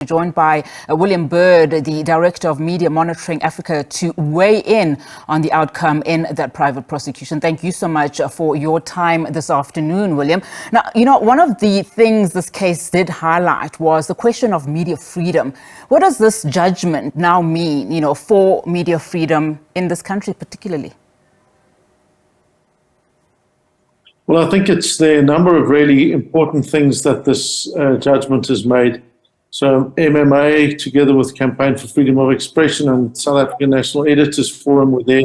Joined by William Byrd, the Director of Media Monitoring Africa, to weigh in on the outcome in that private prosecution. Thank you so much for your time this afternoon, William. Now, one of the things this case did highlight was the question of media freedom. What does this judgment now mean, for media freedom in this country particularly? Well, I think it's the number of really important things that this judgment has made. So MMA, together with Campaign for Freedom of Expression and South African National Editors Forum, were there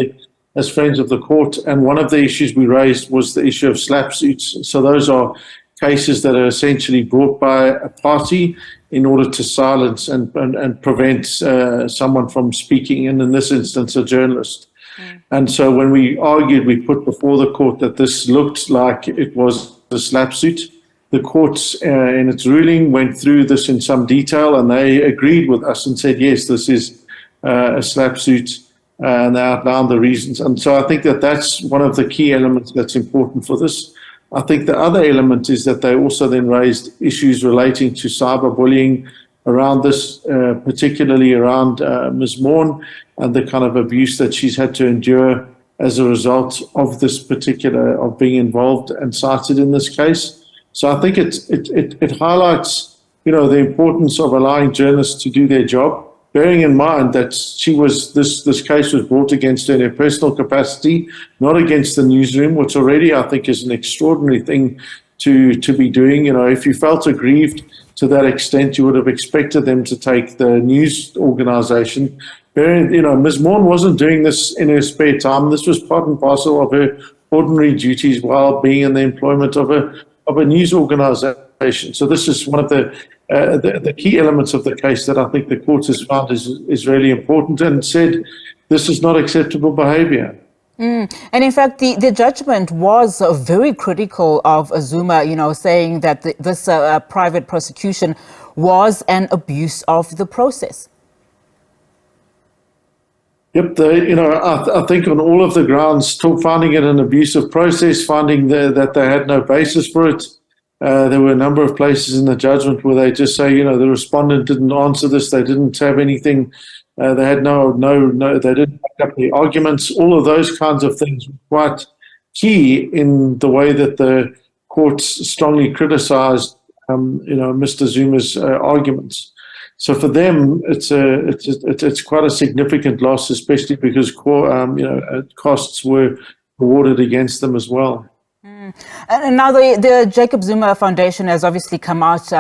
as friends of the court. And one of the issues we raised was the issue of slap suits. So those are cases that are essentially brought by a party in order to silence and prevent someone from speaking, and in this instance, a journalist. And so when we argued, we put before the court that this looked like it was a slap suit. The court, in its ruling, went through this in some detail, and they agreed with us and said, yes, this is a slap suit, and they outlined the reasons. And so I think that that's one of the key elements that's important for this. I think the other element is that they also then raised issues relating to cyberbullying around this, particularly around Ms. Maughan and the kind of abuse that she's had to endure as a result of this particular, of being involved and cited in this case. So I think it highlights, the importance of allowing journalists to do their job, bearing in mind that this case was brought against her in her personal capacity, not against the newsroom, which already I think is an extraordinary thing to be doing. If you felt aggrieved to that extent, you would have expected them to take the news organization. Ms. Maughan wasn't doing this in her spare time. This was part and parcel of her ordinary duties while being in the employment of a news organization. So this is one of the key elements of the case that I think the court has found is really important, and said this is not acceptable behavior. And in fact, the judgment was very critical of Zuma, saying that this private prosecution was an abuse of the process. Yep, I think on all of the grounds, still finding it an abusive process, finding that they had no basis for it. There were a number of places in the judgment where they just say, the respondent didn't answer this, they didn't have anything, they had they didn't back up the arguments. All of those kinds of things were quite key in the way that the courts strongly criticized, Mr. Zuma's arguments. So for them, it's quite a significant loss, especially because costs were awarded against them as well. And now the Jacob Zuma Foundation has obviously come out,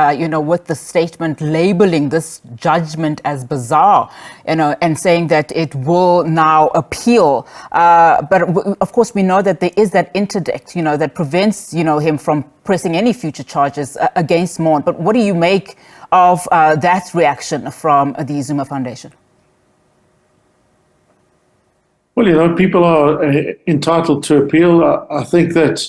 with the statement labeling this judgment as bizarre, and saying that it will now appeal. But of course, we know that there is that interdict, that prevents, him from pressing any future charges against Maughan. But what do you make of that reaction from the Zuma Foundation? Well, people are entitled to appeal. I think that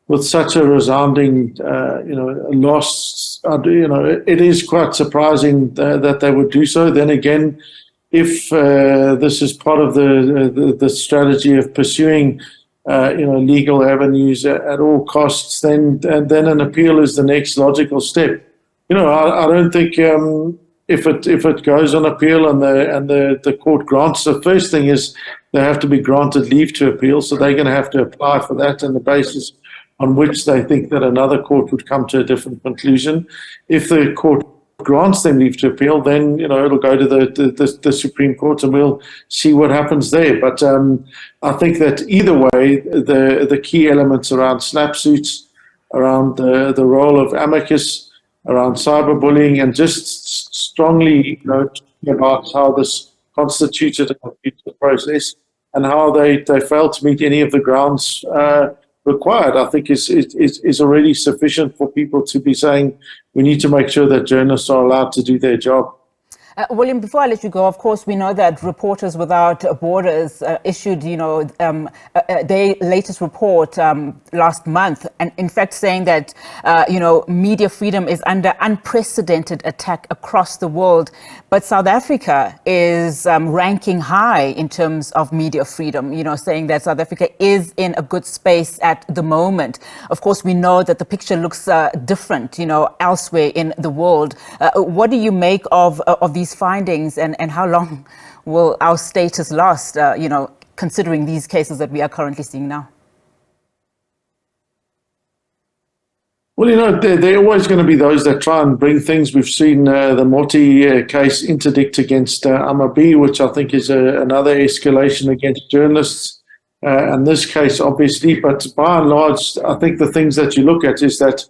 with such a resounding, loss, it is quite surprising that they would do so. Then again, if this is part of the strategy of pursuing, legal avenues at all costs, then an appeal is the next logical step. I don't think if it goes on appeal and the court grants, the first thing is they have to be granted leave to appeal, so they're going to have to apply for that on the basis on which they think that another court would come to a different conclusion. If the court grants them leave to appeal, then it'll go to the Supreme Court, and we'll see what happens there. But I think that either way, the key elements around slap suits, around the role of amicus, around cyberbullying, and just strongly about how this constituted an abusive process and how they failed to meet any of the grounds required, I think is already sufficient for people to be saying we need to make sure that journalists are allowed to do their job. William, before I let you go, of course, we know that Reporters Without Borders issued, their latest report last month, and in fact saying that, media freedom is under unprecedented attack across the world. But South Africa is ranking high in terms of media freedom, saying that South Africa is in a good space at the moment. Of course, we know that the picture looks different, elsewhere in the world. What do you make of these findings, and how long will our status last, considering these cases that we are currently seeing now? Well, there are always going to be those that try and bring things. We've seen the Moti case, interdict against Amabi, which I think is another escalation against journalists. And this case, obviously, but by and large, I think the things that you look at is that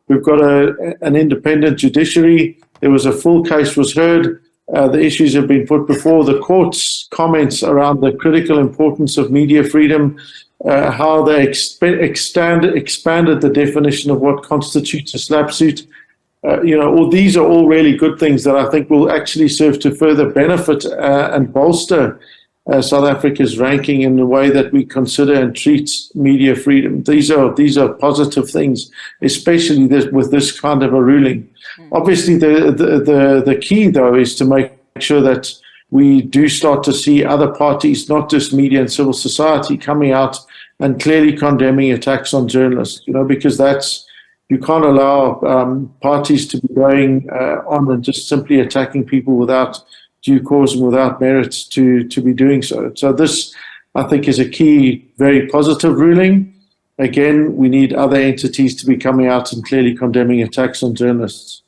we've got an independent judiciary. There was a full case was heard. The issues have been put before the court's comments around the critical importance of media freedom, how they expanded the definition of what constitutes a slap suit. All these are all really good things that I think will actually serve to further benefit and bolster South Africa's ranking in the way that we consider and treat media freedom. These are positive things, especially with this kind of a ruling. Obviously, the key, though, is to make sure that we do start to see other parties, not just media and civil society, coming out and clearly condemning attacks on journalists, because you can't allow parties to be going on and just simply attacking people without due cause and without merits to be doing so. So this, I think, is a key, very positive ruling. Again, we need other entities to be coming out and clearly condemning attacks on journalists.